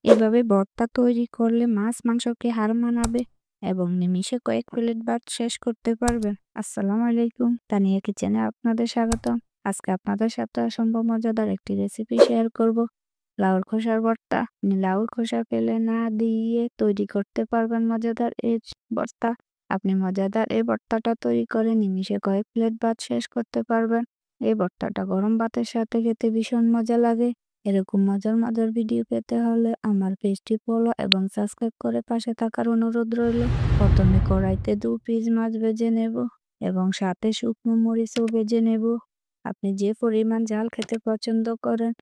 এভাবে ভর্তা তৈরি করলে মাছ মাংসকে হার মানাবে এবং নিমিষে কয়েক প্লেট ভাত শেষ করতে পারবেন। আসসালামু আলাইকুম, তানিয়া কিচেনে আপনাদের স্বাগতম। আজকে আপনাদের সাথে অসম্ভব মজাদার একটি রেসিপি শেয়ার করব, লাউর খোসার ভর্তা। আপনি লাউর খোসা ফেলে না দিয়ে তৈরি করতে পারবেন মজাদার এই ভর্তা। আপনি মজাদার এই ভর্তাটা তৈরি করে নিমিষে কয়েক প্লেট ভাত শেষ করতে পারবেন। এই ভর্তাটা গরম ভাতের সাথে খেতে ভীষণ মজা লাগে। এরকম মজার মজার ভিডিও পেতে হলে আমার পেজটি ফলো এবং সাবস্ক্রাইব করে পাশে থাকার অনুরোধ রইল। প্রথমে কড়াইতে 2 পিস মাছ ভেজে নেব এবং সাথে শুকনো মরিচও ভেজে নেব। আপনি যে পরিমাণ ঝাল খেতে পছন্দ করেন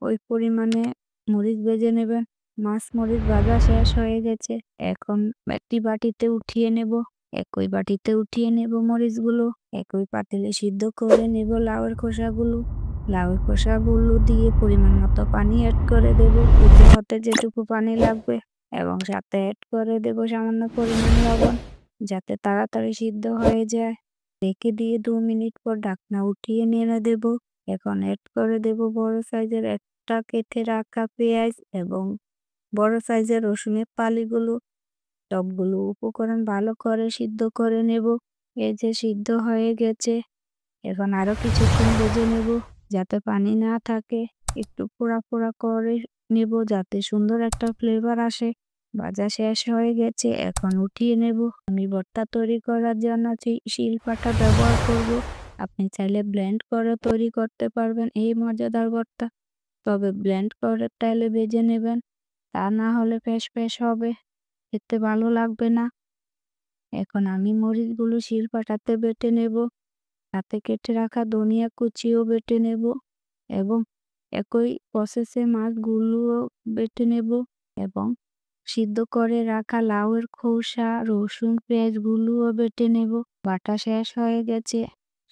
ওই পরিমাণে মরিচ ভেজে নেবেন। মাছ মরিচ ভাজা শেষ হয়ে গেছে, এখন একটি বাটিতে উঠিয়ে নেব। একই বাটিতে উঠিয়ে নেব মরিচগুলো। একই পাতিলে সিদ্ধ করে নেব লাউয়ের খোসাগুলো। লাউয়ের খোসাগুলো দিয়ে পরিমাণ মতো পানি অ্যাড করে দেব, সিদ্ধ হতে যেটুকু পানি লাগবে, এবং সাথে অ্যাড করে দেব সামান্য পরিমাণ লবণ, যাতে তাড়াতাড়ি সিদ্ধ হয়ে যায়। রেখে দিয়ে 2 মিনিট পর ঢাকনা উঠিয়ে নেড়ে দেব। এখন অ্যাড করে দেব বড় সাইজের একটা কেটে রাখা পেঁয়াজ এবং বড় সাইজের রসুনের ফালিগুলো। সবগুলো উপকরণ ভালো করে সিদ্ধ করে নেব। এই যে সিদ্ধ হয়ে গেছে, এখন আরো কিছুক্ষণ ভেজে নেব যাতে পানি না থাকে। একটু পোড়া পোড়া করে নেব যাতে সুন্দর একটা ফ্লেভার আসে। ভাজা শেষ হয়ে গেছে, এখন উঠিয়ে নেব। আমি ভর্তা তৈরি করার জন্য শিলপাটা ব্যবহার করব। আপনি চাইলে ব্লেন্ড করে তৈরি করতে পারবেন এই মজাদার ভর্তা, তবে ব্লেন্ড করে তাইলে ভেজে নেবেন, তা না হলে ফ্যাস ফ্যাস হবে, খেতে ভালো লাগবে না। এখন আমি মরিচগুলো শিলপাটাতে বেটে নেব। সাথে কেটে রাখা ধনিয়া কুচিও বেটে নেব এবং একই প্রসেসে মাছগুলোও বেটে নেব এবং সিদ্ধ করে রাখা লাউয়ের খোসা, রসুন, পেঁয়াজগুলোও বেটে নেব। বাটা শেষ হয়ে গেছে,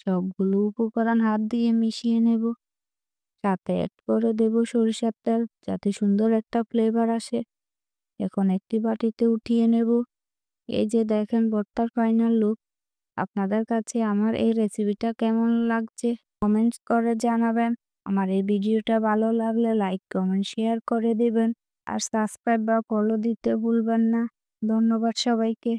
সবগুলো উপকরণ হাত দিয়ে মিশিয়ে নেব। সাথে অ্যাড করে দেব সরিষার তেল যাতে সুন্দর একটা ফ্লেভার আসে। এখন একটি বাটিতে উঠিয়ে নেব। এই যে দেখেন ভর্তার ফাইনাল লুক। আপনাদের কাছে আমার এই রেসিপিটা কেমন লাগছে কমেন্টস করে জানাবেন। আমার এই ভিডিওটা ভালো লাগলে লাইক, কমেন্ট, শেয়ার করে দিবেন। আর সাবস্ক্রাইব বা ফলো দিতে ভুলবেন না। ধন্যবাদ সবাইকে।